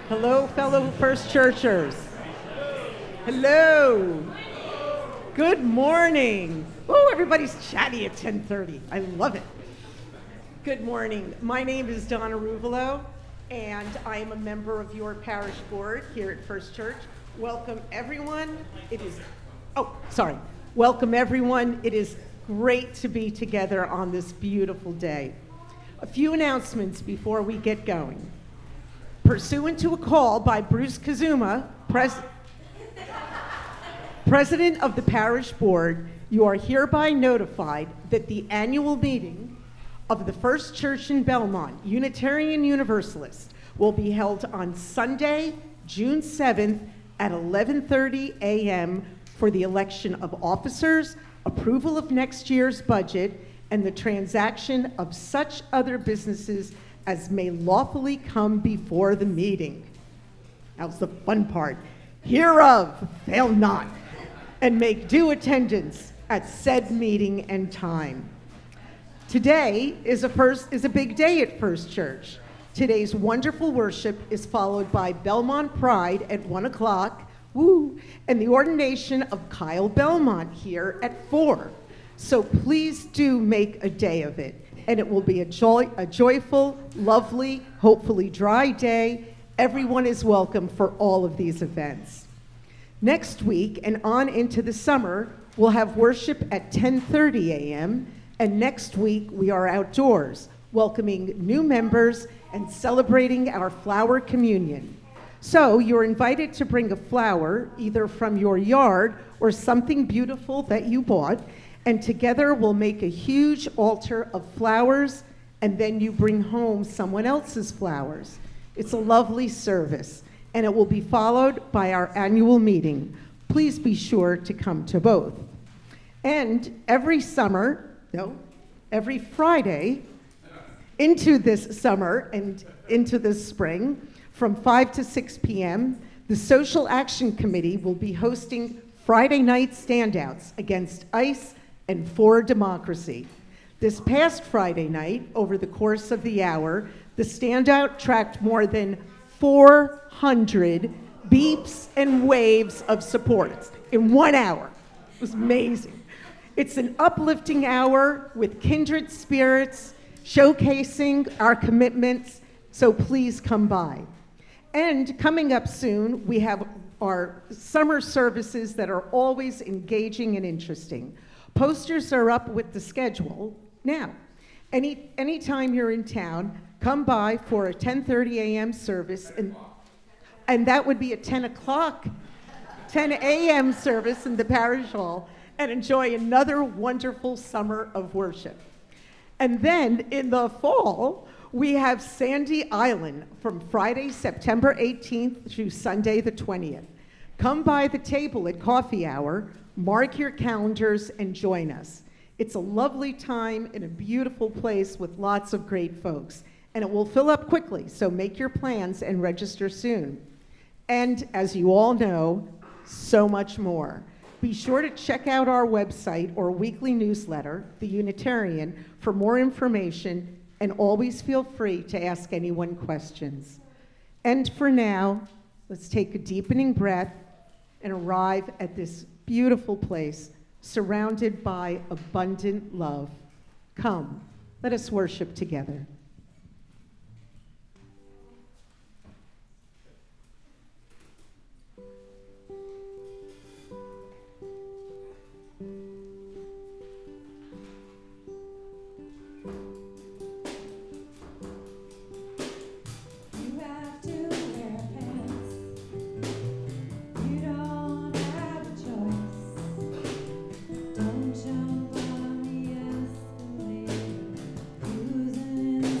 Hello, fellow First Churchers. Hello. Good morning. Oh, everybody's chatty at 10:30. I love it. Good morning. My name is Donna Ruvolo, and I am a member of your parish board here at First Church. Welcome, everyone. Welcome, everyone. It is great to be together on this beautiful day. A few announcements before we get going. Pursuant to a call by Bruce Kazuma, President of the Parish Board, you are hereby notified that the annual meeting of the First Church in Belmont, Unitarian Universalist, will be held on Sunday, June 7th at 11:30 a.m. for the election of officers, approval of next year's budget, and the transaction of such other businesses as may lawfully come before the meeting. Now's the fun part. Hereof, fail not, and make due attendance at said meeting and time. Today is a big day at First Church. Today's wonderful worship is followed by Belmont Pride at 1 o'clock, and the ordination of Kyle Belmont here at 4. So please do make a day of it. And it will be a joyful, lovely, hopefully dry day. Everyone is welcome for all of these events. Next week and on into the summer, we'll have worship at 10:30 a.m. And next week, we are outdoors, welcoming new members and celebrating our flower communion. So you're invited to bring a flower, either from your yard or something beautiful that you bought, and together we'll make a huge altar of flowers, and then you bring home someone else's flowers. It's a lovely service, and it will be followed by our annual meeting. Please be sure to come to both. And every Friday into this summer and into this spring, from 5 to 6 p.m., the Social Action Committee will be hosting Friday night standouts against ICE and for democracy. This past Friday night, over the course of the hour, the standout tracked more than 400 beeps and waves of support in 1 hour. It was amazing. It's an uplifting hour with kindred spirits, showcasing our commitments, so please come by. And coming up soon, we have our summer services that are always engaging and interesting. Posters are up with the schedule. Now, anytime you're in town, come by for a 10:30 a.m. service, and that would be a 10 a.m. service in the parish hall, and enjoy another wonderful summer of worship. And then in the fall, we have Sandy Island from Friday, September 18th through Sunday the 20th. Come by the table at coffee hour, mark your calendars, and join us. It's a lovely time in a beautiful place with lots of great folks, and it will fill up quickly, so make your plans and register soon. And as you all know, so much more. Be sure to check out our website or weekly newsletter, The Unitarian, for more information, and always feel free to ask anyone questions. And for now, let's take a deepening breath and arrive at this beautiful place surrounded by abundant love. Come, let us worship together. Jump on the escalator, using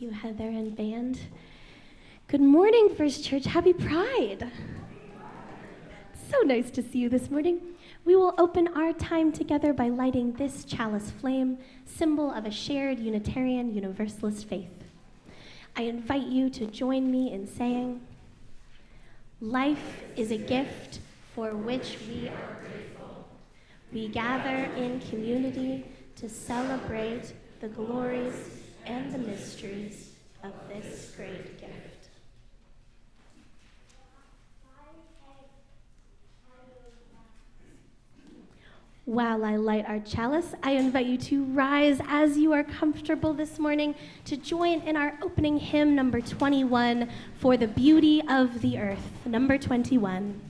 Thank you, Heather and band. Good morning, First Church. Happy Pride. So nice to see you this morning. We will open our time together by lighting this chalice flame, symbol of a shared Unitarian Universalist faith. I invite you to join me in saying, life is a gift for which we are grateful. We gather in community to celebrate the glories and the mysteries of this great gift. While I light our chalice, I invite you to rise as you are comfortable this morning to join in our opening hymn, number 21, For the Beauty of the Earth, number 21.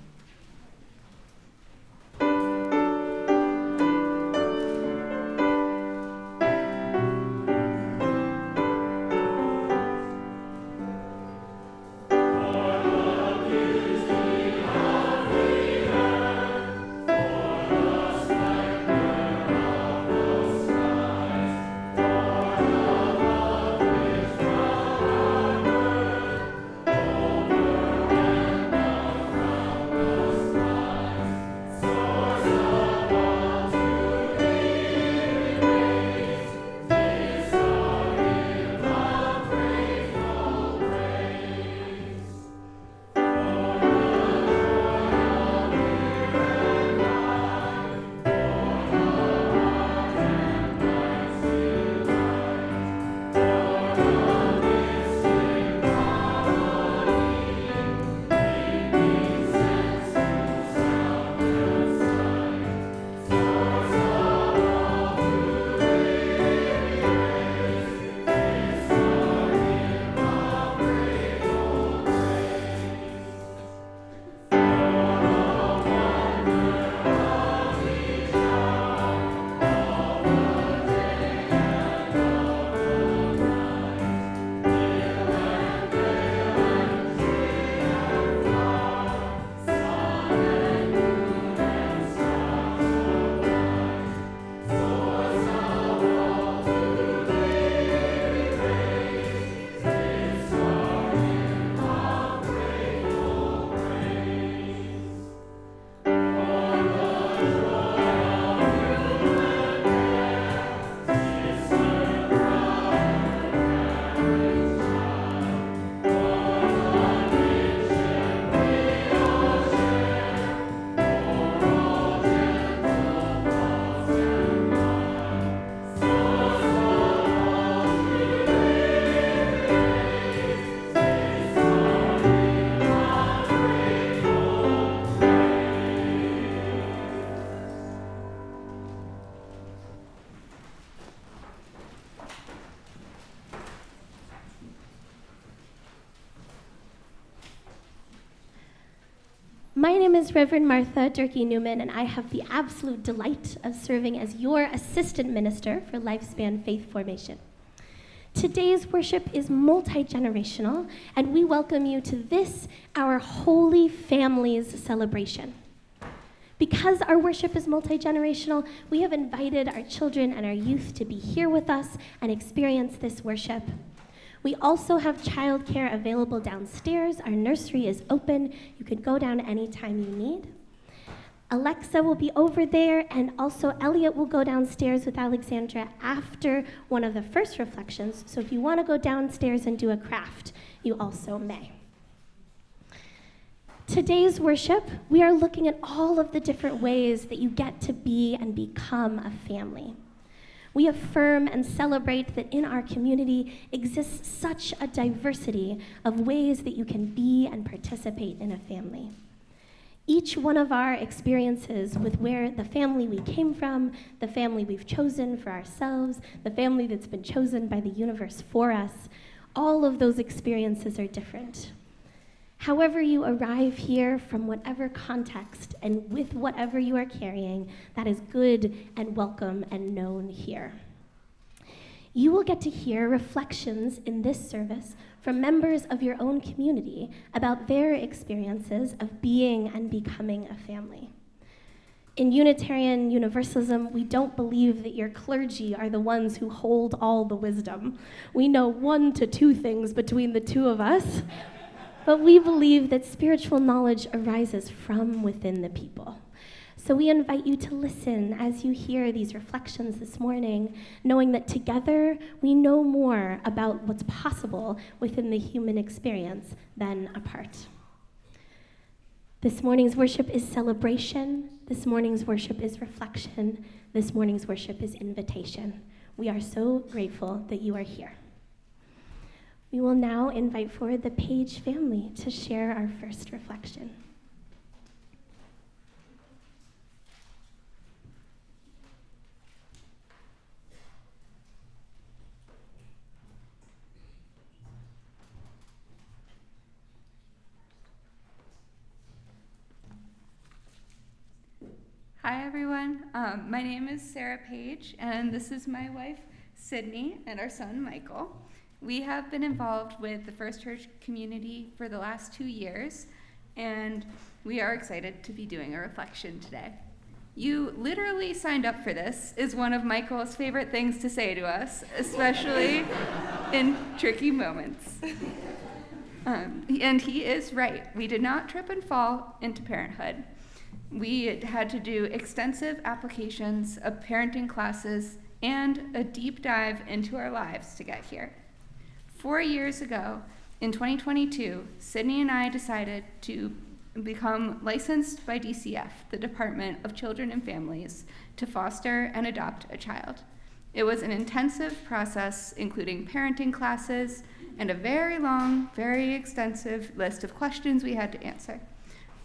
My name is Reverend Martha Durkee Newman, and I have the absolute delight of serving as your assistant minister for Lifespan Faith Formation. Today's worship is multi-generational, and we welcome you to this, our Holy Families celebration. Because our worship is multi-generational, we have invited our children and our youth to be here with us and experience this worship. We also have childcare available downstairs. Our nursery is open. You can go down anytime you need. Alexa will be over there, and also Elliot will go downstairs with Alexandra after one of the first reflections. So if you want to go downstairs and do a craft, you also may. Today's worship, we are looking at all of the different ways that you get to be and become a family. We affirm and celebrate that in our community exists such a diversity of ways that you can be and participate in a family. Each one of our experiences with where the family we came from, the family we've chosen for ourselves, the family that's been chosen by the universe for us, all of those experiences are different. However you arrive here, from whatever context and with whatever you are carrying, that is good and welcome and known here. You will get to hear reflections in this service from members of your own community about their experiences of being and becoming a family. In Unitarian Universalism, we don't believe that your clergy are the ones who hold all the wisdom. We know 1 to 2 things between the two of us, but we believe that spiritual knowledge arises from within the people. So we invite you to listen as you hear these reflections this morning, knowing that together we know more about what's possible within the human experience than apart. This morning's worship is celebration. This morning's worship is reflection. This morning's worship is invitation. We are so grateful that you are here. We will now invite forward the Page family to share our first reflection. Hi everyone, my name is Sarah Page, and this is my wife Sydney and our son Michael. We have been involved with the First Church community for the last 2 years, and we are excited to be doing a reflection today. You literally signed up for this is one of Michael's favorite things to say to us, especially in tricky moments. And he is right. We did not trip and fall into parenthood. We had to do extensive applications of parenting classes and a deep dive into our lives to get here. 4 years ago, in 2022, Sydney and I decided to become licensed by DCF, the Department of Children and Families, to foster and adopt a child. It was an intensive process, including parenting classes and a very long, very extensive list of questions we had to answer.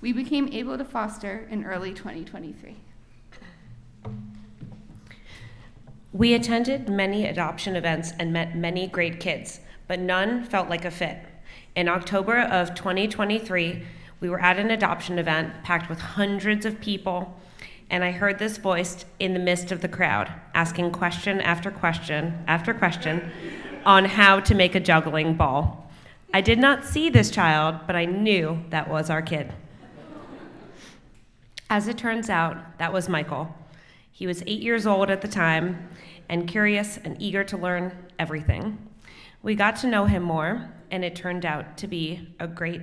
We became able to foster in early 2023. We attended many adoption events and met many great kids, but none felt like a fit. In October of 2023, we were at an adoption event packed with hundreds of people, and I heard this voice in the midst of the crowd, asking question after question after question on how to make a juggling ball. I did not see this child, but I knew that was our kid. As it turns out, that was Michael. He was 8 years old at the time and curious and eager to learn everything. We got to know him more, and it turned out to be a great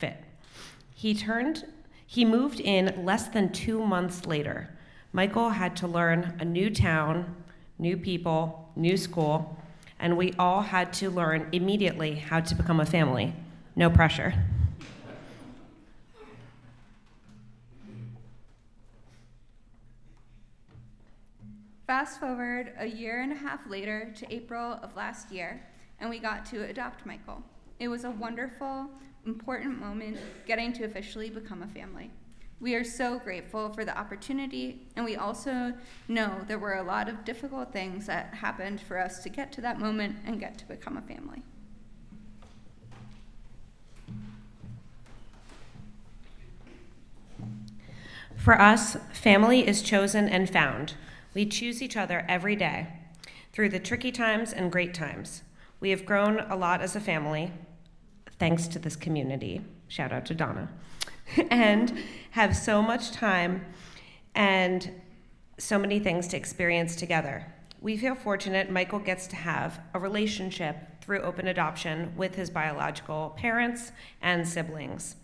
fit. He moved in less than 2 months later. Michael had to learn a new town, new people, new school, and we all had to learn immediately how to become a family. No pressure. Fast forward a year and a half later to April of last year, and we got to adopt Michael. It was a wonderful, important moment getting to officially become a family. We are so grateful for the opportunity, and we also know there were a lot of difficult things that happened for us to get to that moment and get to become a family. For us, family is chosen and found. We choose each other every day, through the tricky times and great times. We have grown a lot as a family, thanks to this community. Shout out to Donna. And have so much time and so many things to experience together. We feel fortunate Michael gets to have a relationship through open adoption with his biological parents and siblings.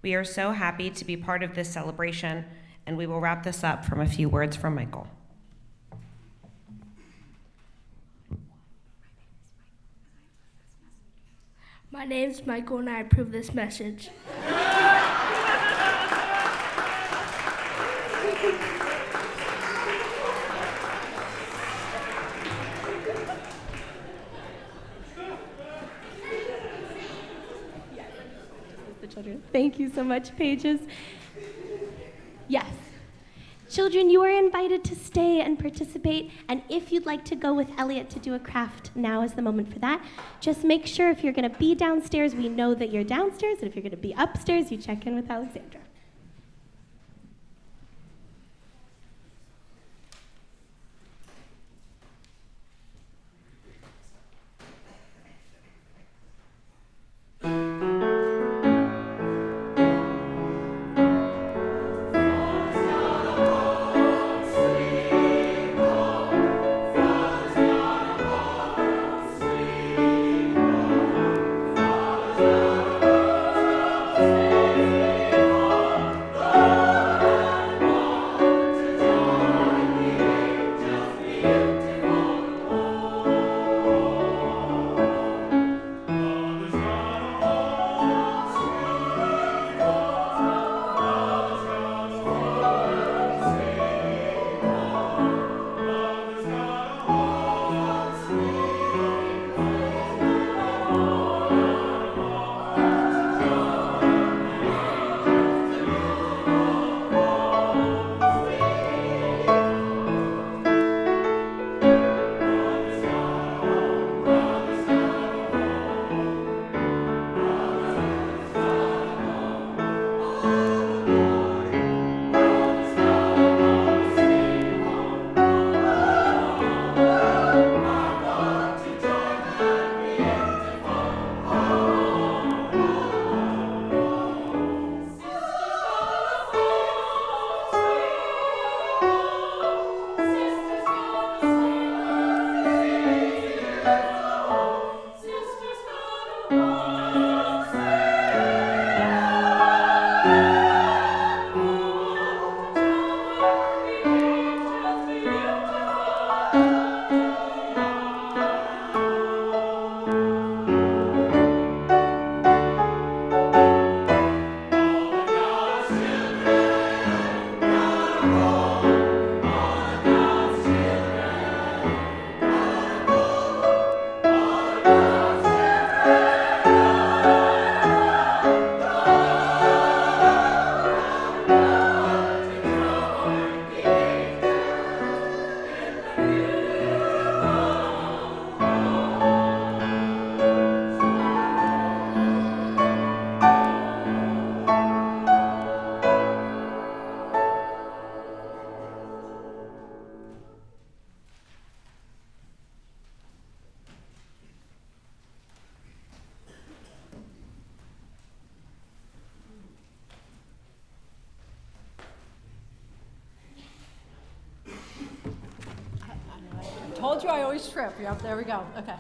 We are so happy to be part of this celebration, and we will wrap this up from a few words from Michael. My name's Michael, and I approve this message. The children. Thank you so much, Pages. Yes. Children, you are invited to stay and participate, and if you'd like to go with Elliot to do a craft, now is the moment for that. Just make sure if you're going to be downstairs, we know that you're downstairs, and if you're going to be upstairs, you check in with Alexandra. Told you I always trip. Yep, there we go. Okay.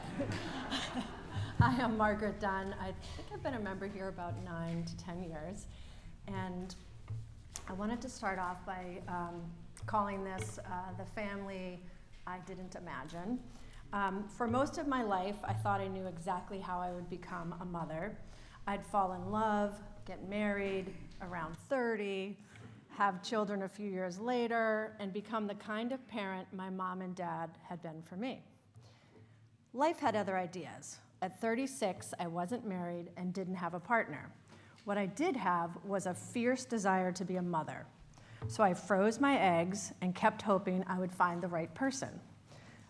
I am Margaret Dunn. I think I've been a member here about 9 to 10 years. And I wanted to start off by calling this the family I didn't imagine. For most of my life, I thought I knew exactly how I would become a mother. I'd fall in love, get married around 30, have children a few years later, and become the kind of parent my mom and dad had been for me. Life had other ideas. At 36, I wasn't married and didn't have a partner. What I did have was a fierce desire to be a mother. So I froze my eggs and kept hoping I would find the right person.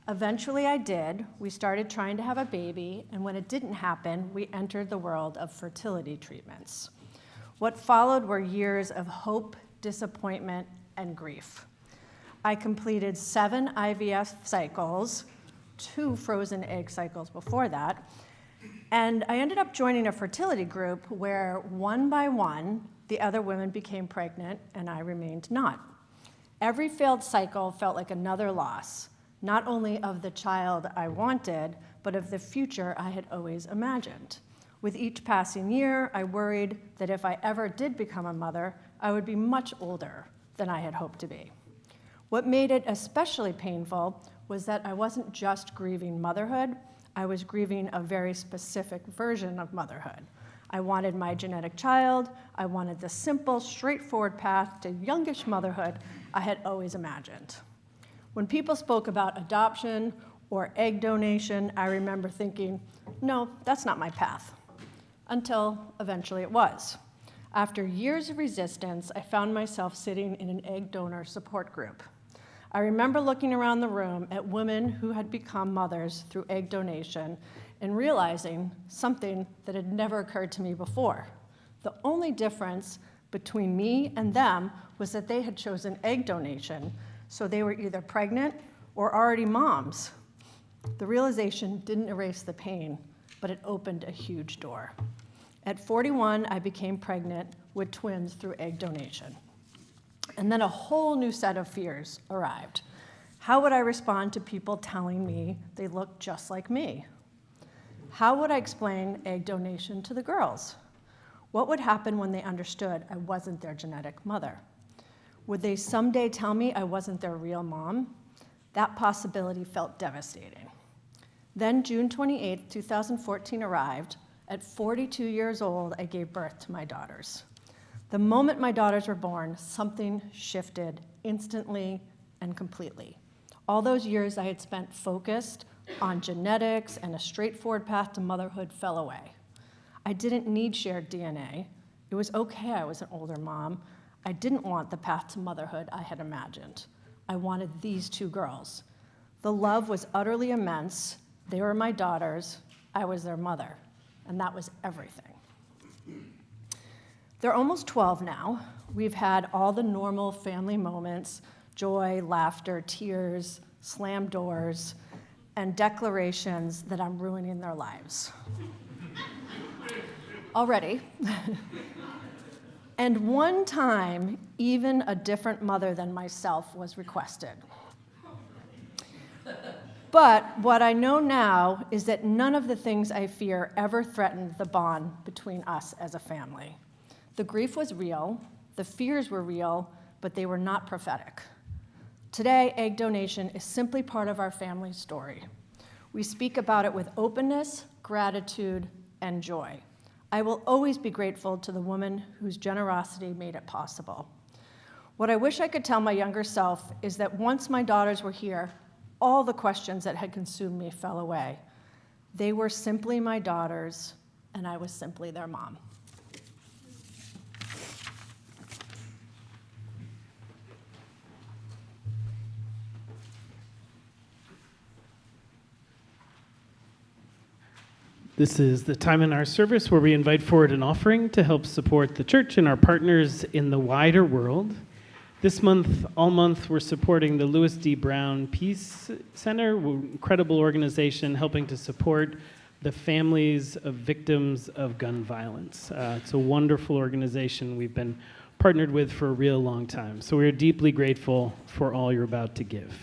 Eventually I did. We started trying to have a baby, and when it didn't happen, we entered the world of fertility treatments. What followed were years of hope, disappointment, and grief. I completed 7 IVF cycles, 2 frozen egg cycles before that, and I ended up joining a fertility group where one by one, the other women became pregnant and I remained not. Every failed cycle felt like another loss, not only of the child I wanted, but of the future I had always imagined. With each passing year, I worried that if I ever did become a mother, I would be much older than I had hoped to be. What made it especially painful was that I wasn't just grieving motherhood, I was grieving a very specific version of motherhood. I wanted my genetic child, I wanted the simple, straightforward path to youngish motherhood I had always imagined. When people spoke about adoption or egg donation, I remember thinking, no, that's not my path. Until eventually it was. After years of resistance, I found myself sitting in an egg donor support group. I remember looking around the room at women who had become mothers through egg donation and realizing something that had never occurred to me before. The only difference between me and them was that they had chosen egg donation, so they were either pregnant or already moms. The realization didn't erase the pain, but it opened a huge door. At 41, I became pregnant with twins through egg donation. And then a whole new set of fears arrived. How would I respond to people telling me they looked just like me? How would I explain egg donation to the girls? What would happen when they understood I wasn't their genetic mother? Would they someday tell me I wasn't their real mom? That possibility felt devastating. Then June 28, 2014 arrived. At 42 years old, I gave birth to my daughters. The moment my daughters were born, something shifted instantly and completely. All those years I had spent focused on genetics and a straightforward path to motherhood fell away. I didn't need shared DNA. It was okay I was an older mom. I didn't want the path to motherhood I had imagined. I wanted these 2 girls. The love was utterly immense. They were my daughters. I was their mother. And that was everything. They're almost 12 now. We've had all the normal family moments, joy, laughter, tears, slammed doors, and declarations that I'm ruining their lives. Already. And one time, even a different mother than myself was requested. But what I know now is that none of the things I fear ever threatened the bond between us as a family. The grief was real, the fears were real, but they were not prophetic. Today, egg donation is simply part of our family story. We speak about it with openness, gratitude, and joy. I will always be grateful to the woman whose generosity made it possible. What I wish I could tell my younger self is that once my daughters were here, all the questions that had consumed me fell away. They were simply my daughters, and I was simply their mom. This is the time in our service where we invite forward an offering to help support the church and our partners in the wider world. This month, all month, we're supporting the Louis D. Brown Peace Center, an incredible organization helping to support the families of victims of gun violence. It's a wonderful organization we've been partnered with for a real long time. So we're deeply grateful for all you're about to give.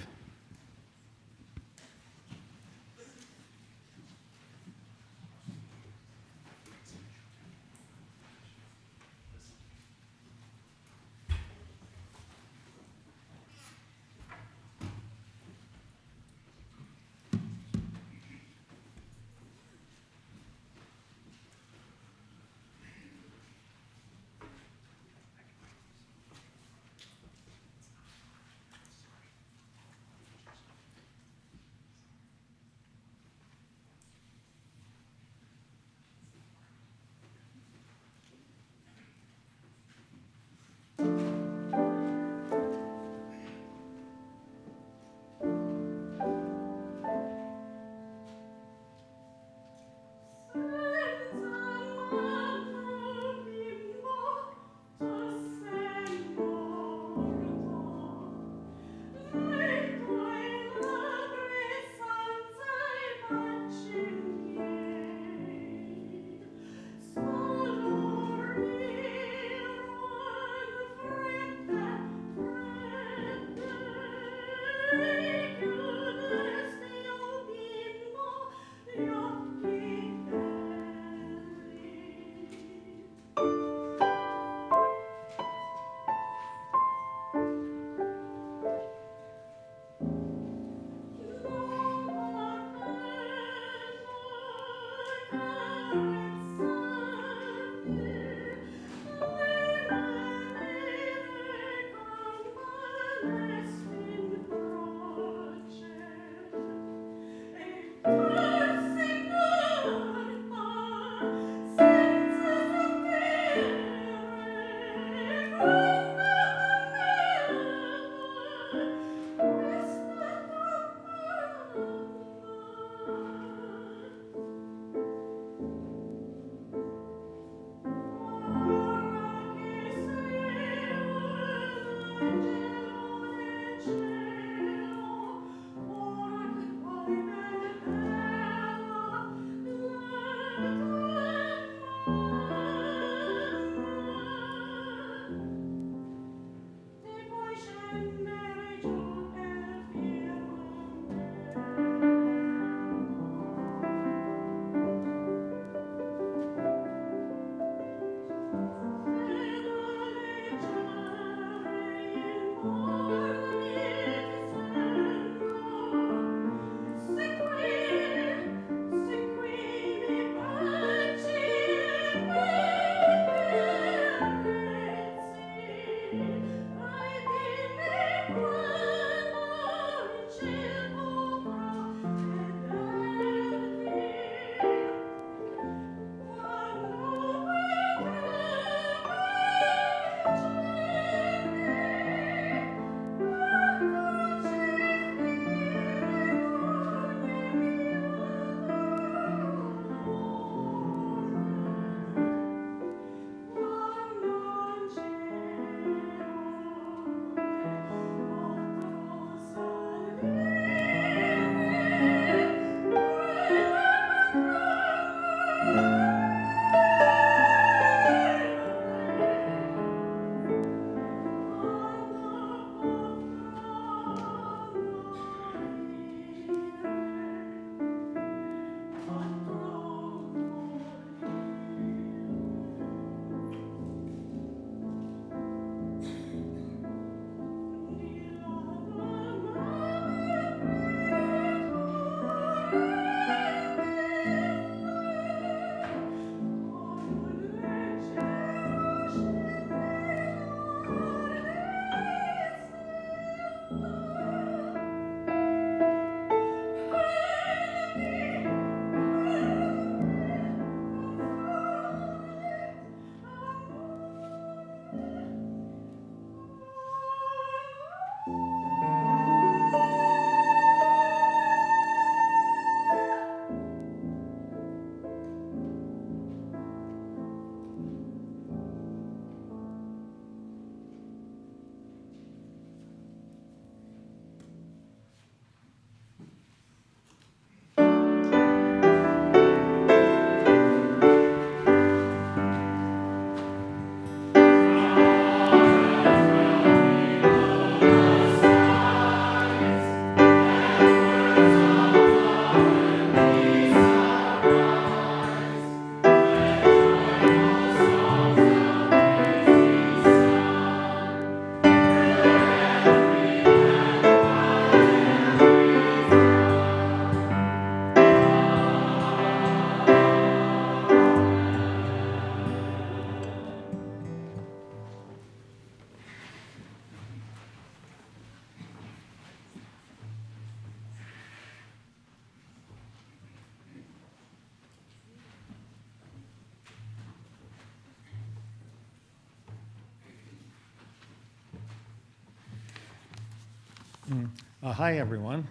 Hi, everyone.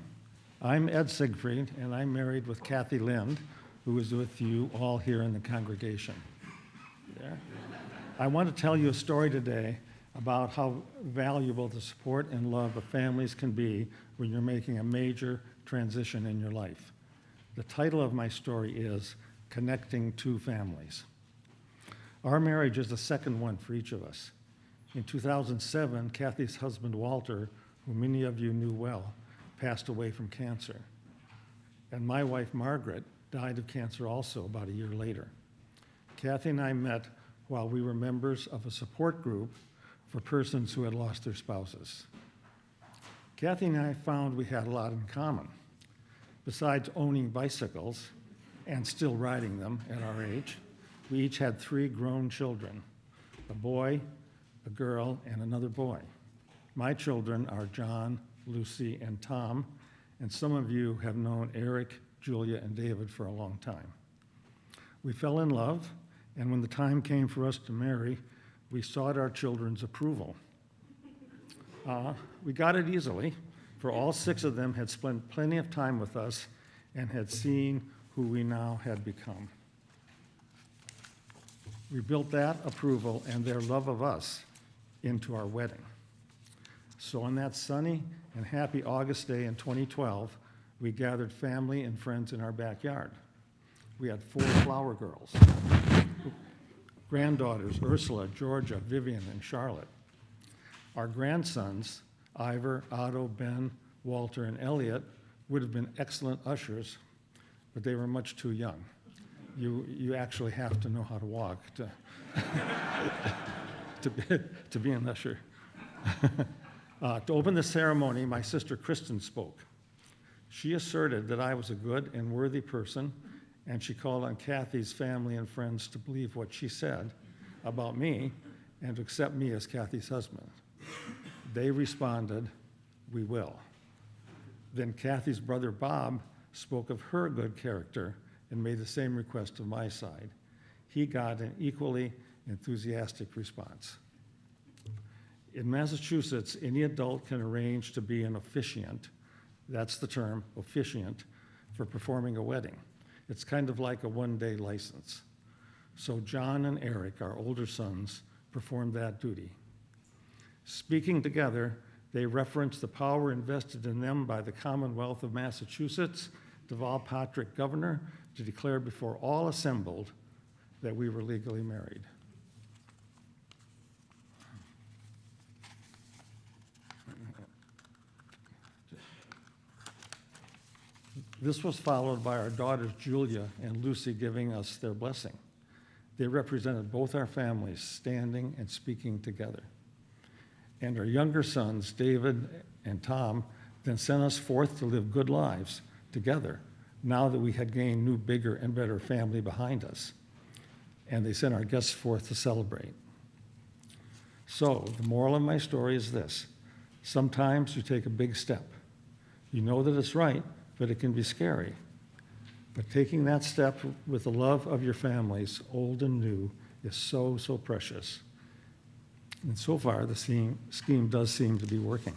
I'm Ed Siegfried, and I'm married with Kathy Lind, who is with you all here in the congregation. There. I want to tell you a story today about how valuable the support and love of families can be when you're making a major transition in your life. The title of my story is Connecting Two Families. Our marriage is the second one for each of us. In 2007, Kathy's husband, Walter, who many of you knew well, passed away from cancer. And my wife, Margaret, died of cancer also about a year later. Kathy and I met while we were members of a support group for persons who had lost their spouses. Kathy and I found we had a lot in common. Besides owning bicycles and still riding them at our age, we each had 3 grown children, a boy, a girl, and another boy. My children are John, Lucy, and Tom, and some of you have known Eric, Julia, and David for a long time. We fell in love, and when the time came for us to marry, we sought our children's approval. We got it easily, for all 6 of them had spent plenty of time with us and had seen who we now had become. We built that approval and their love of us into our wedding. So on that sunny and happy August day in 2012, we gathered family and friends in our backyard. We had 4 flower girls, granddaughters Ursula, Georgia, Vivian, and Charlotte. Our grandsons, Ivor, Otto, Ben, Walter, and Elliot, would have been excellent ushers, but they were much too young. You actually have to know how to walk to be an usher. To open the ceremony, my sister Kristen spoke. She asserted that I was a good and worthy person, and she called on Kathy's family and friends to believe what she said about me and to accept me as Kathy's husband. They responded, "We will." Then Kathy's brother Bob spoke of her good character and made the same request of my side. He got an equally enthusiastic response. In Massachusetts, any adult can arrange to be an officiant, that's the term, officiant, for performing a wedding. It's kind of like a one-day license. So John and Eric, our older sons, performed that duty. Speaking together, they referenced the power invested in them by the Commonwealth of Massachusetts, Deval Patrick Governor, to declare before all assembled that we were legally married. This was followed by our daughters Julia and Lucy giving us their blessing. They represented both our families standing and speaking together. And our younger sons, David and Tom, then sent us forth to live good lives together now that we had gained new, bigger, and better family behind us. And they sent our guests forth to celebrate. So the moral of my story is this. Sometimes you take a big step. You know that it's right, but it can be scary. But taking that step with the love of your families, old and new, is so, so precious. And so far, the scheme does seem to be working.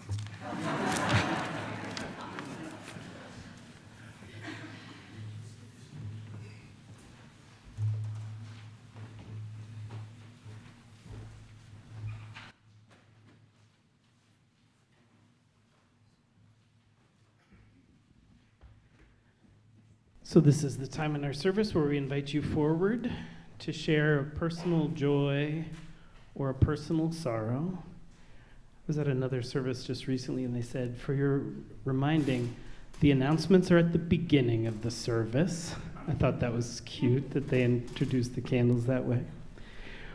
So this is the time in our service where we invite you forward to share a personal joy or a personal sorrow. I was at another service just recently and they said, for your reminding, the announcements are at the beginning of the service. I thought that was cute that they introduced the candles that way.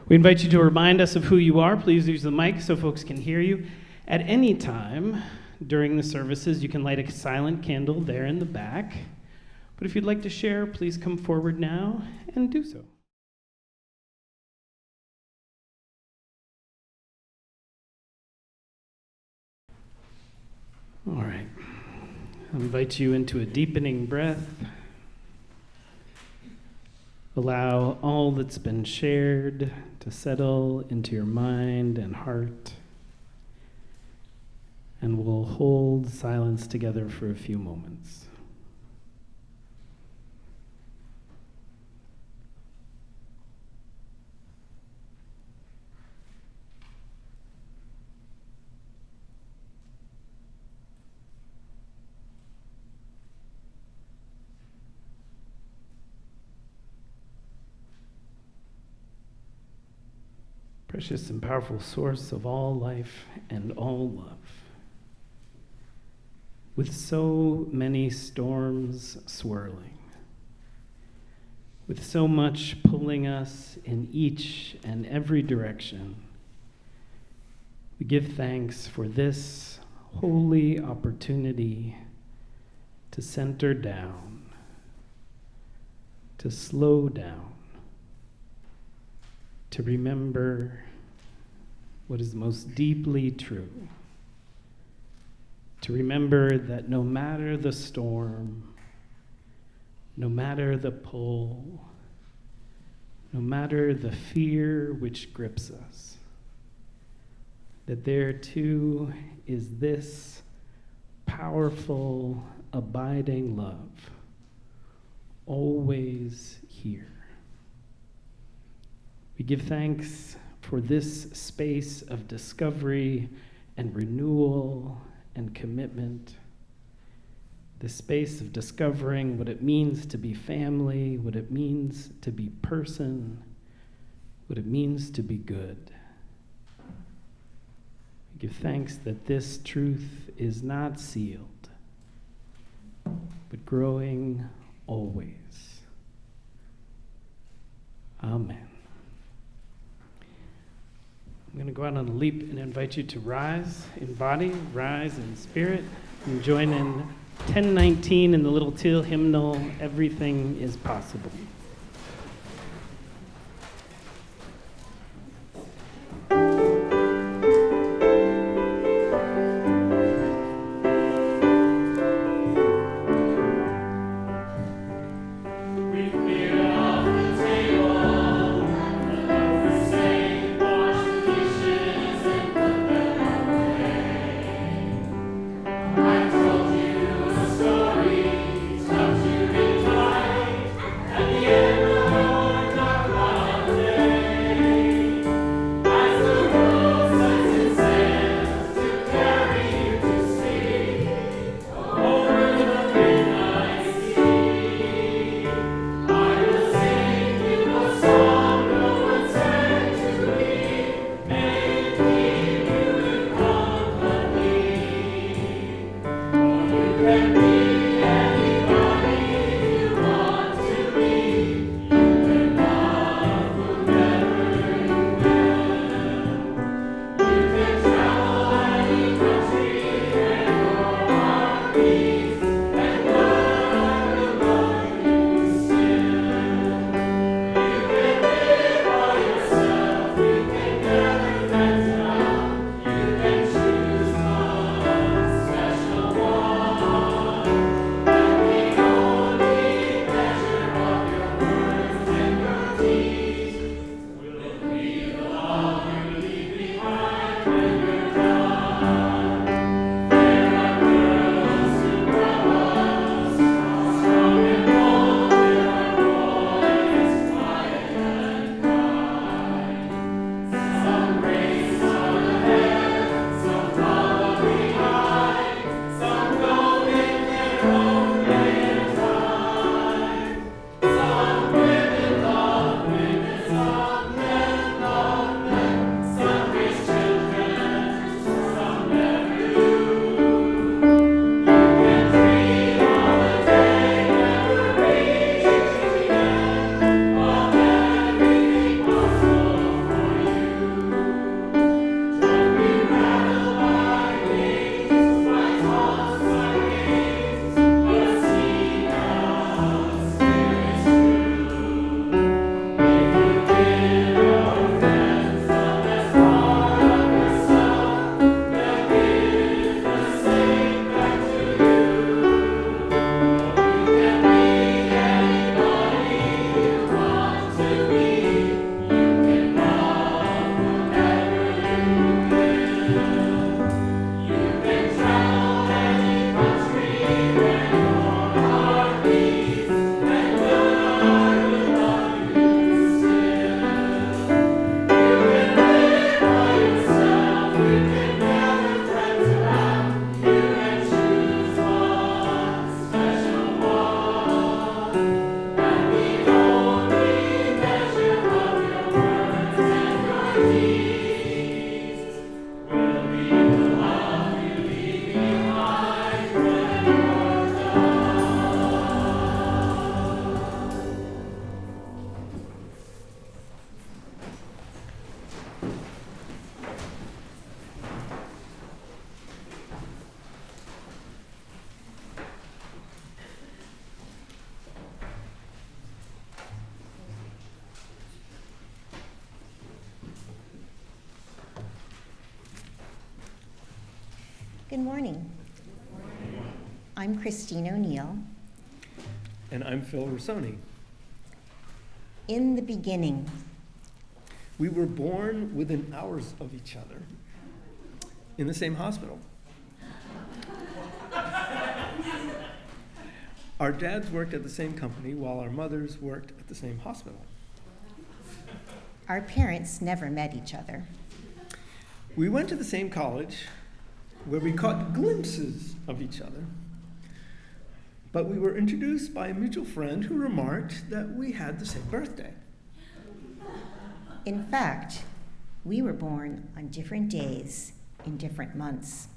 We invite you to remind us of who you are. Please use the mic so folks can hear you. At any time during the services, you can light a silent candle there in the back. But if you'd like to share, please come forward now and do so. All right. I invite you into a deepening breath. Allow all that's been shared to settle into your mind and heart. And we'll hold silence together for a few moments. Precious and powerful source of all life and all love. With so many storms swirling, with so much pulling us in each and every direction, we give thanks for this holy opportunity to center down, to slow down, to remember what is most deeply true, to remember that no matter the storm, no matter the pull, no matter the fear which grips us, that there too is this powerful, abiding love, always here. We give thanks for this space of discovery and renewal and commitment. The space of discovering what it means to be family, what it means to be person, what it means to be good. I give thanks that this truth is not sealed, but growing always. Amen. I'm going to go out on a leap and invite you to rise in body, rise in spirit, and join in 1019 in the little teal hymnal, Everything is Possible. Good morning. I'm Christine O'Neill. And I'm Phil Rossoni. In the beginning, We were born within hours of each other in the same hospital. Our dads worked at the same company while our mothers worked at the same hospital. our parents never met each other. We went to the same college, where we caught glimpses of each other. But we were introduced by a mutual friend who remarked that we had the same birthday. In fact, we were born on different days in different months.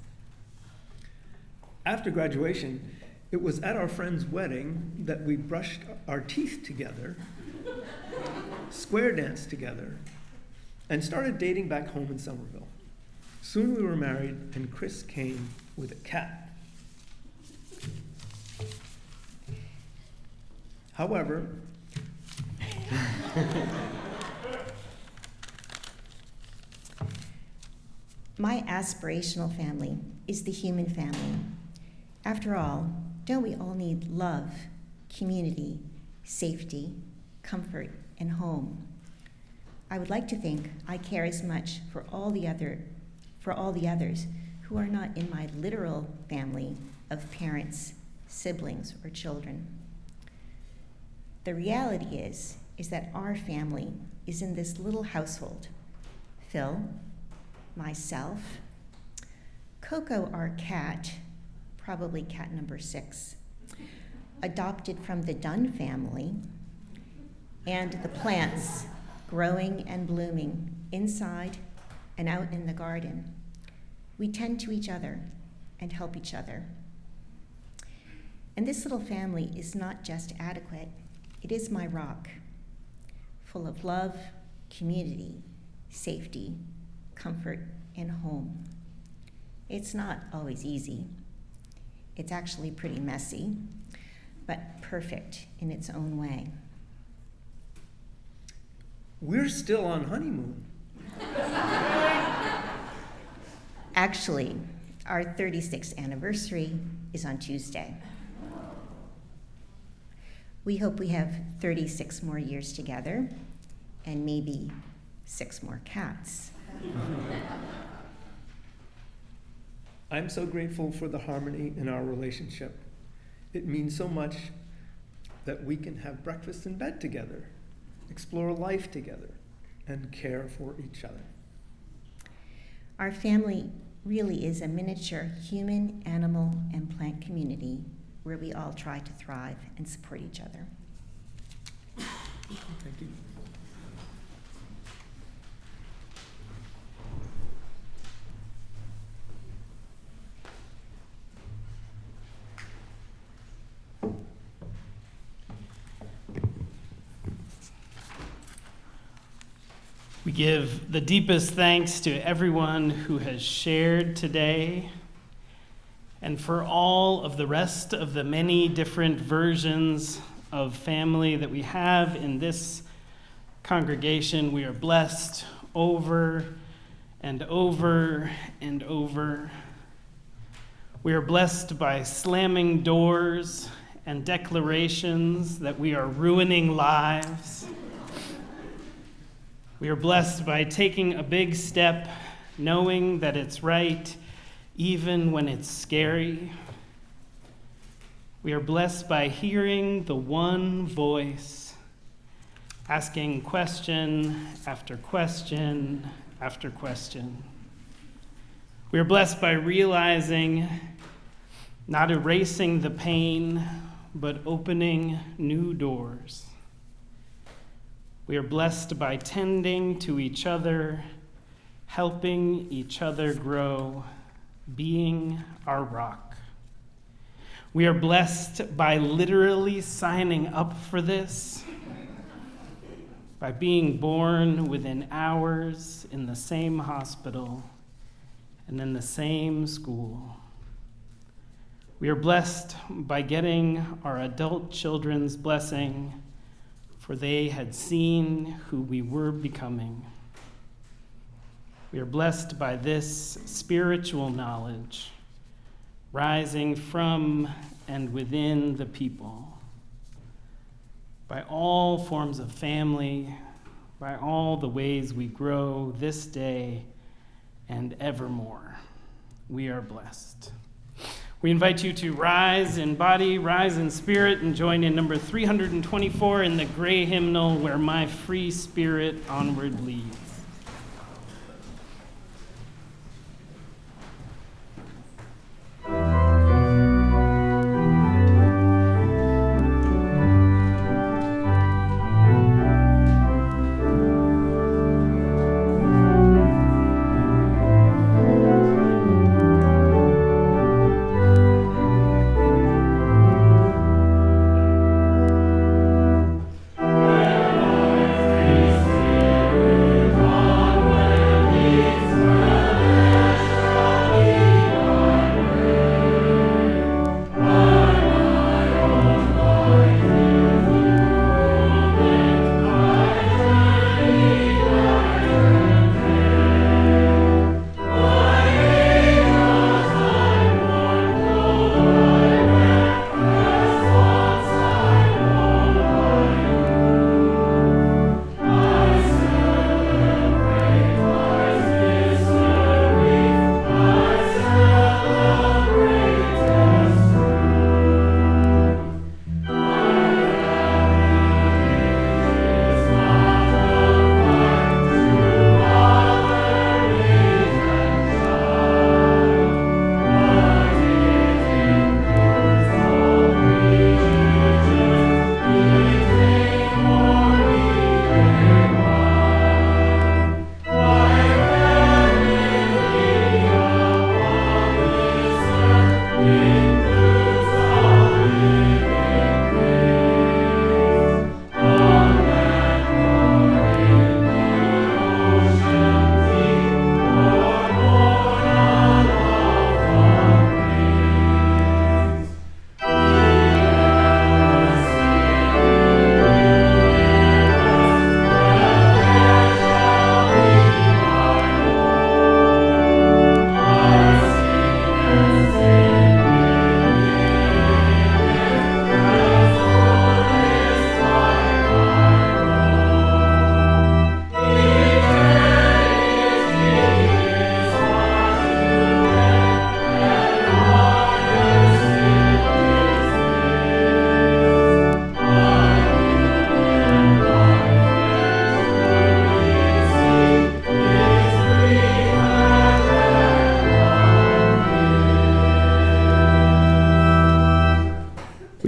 After graduation, it was at our friend's wedding that we brushed our teeth together, square danced together, and started dating back home in Somerville. Soon we were married, and Chris came with a cat. However, my aspirational family is the human family. After all, don't we all need love, community, safety, comfort, and home? I would like to think I care as much for all the others who are not in my literal family of parents, siblings, or children. The reality is that our family is in this little household. Phil, myself, Coco, our cat, probably cat number 6, adopted from the Dunn family, and the plants growing and blooming inside and out in the garden. We tend to each other and help each other. And this little family is not just adequate, it is my rock, full of love, community, safety, comfort, and home. It's not always easy. It's actually pretty messy, but perfect in its own way. we're still on honeymoon. Actually, our 36th anniversary is on Tuesday. We hope we have 36 more years together and maybe 6 more cats. I'm so grateful for the harmony in our relationship. It means so much that we can have breakfast in bed together, explore life together, and care for each other. Our family really is a miniature human, animal, and plant community where we all try to thrive and support each other. Thank you. We give the deepest thanks to everyone who has shared today, and for all of the rest of the many different versions of family that we have in this congregation. We are blessed over and over and over. We are blessed by slamming doors and declarations that we are ruining lives. We are blessed by taking a big step, knowing that it's right, even when it's scary. We are blessed by hearing the one voice, asking question after question after question. We are blessed by realizing, not erasing the pain, but opening new doors. We are blessed by tending to each other, helping each other grow, being our rock. We are blessed by literally signing up for this, by being born within hours in the same hospital and in the same school. We are blessed by getting our adult children's blessing, for they had seen who we were becoming. We are blessed by this spiritual knowledge rising from and within the people, by all forms of family, by all the ways we grow this day and evermore. We are blessed. We invite you to rise in body, rise in spirit, and join in number 324 in the gray hymnal, Where My Free Spirit Onward Leads.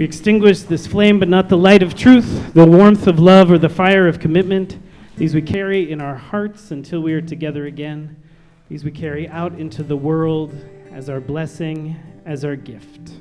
We extinguish this flame, but not the light of truth, the warmth of love, or the fire of commitment. These we carry in our hearts until we are together again. These we carry out into the world as our blessing, as our gift.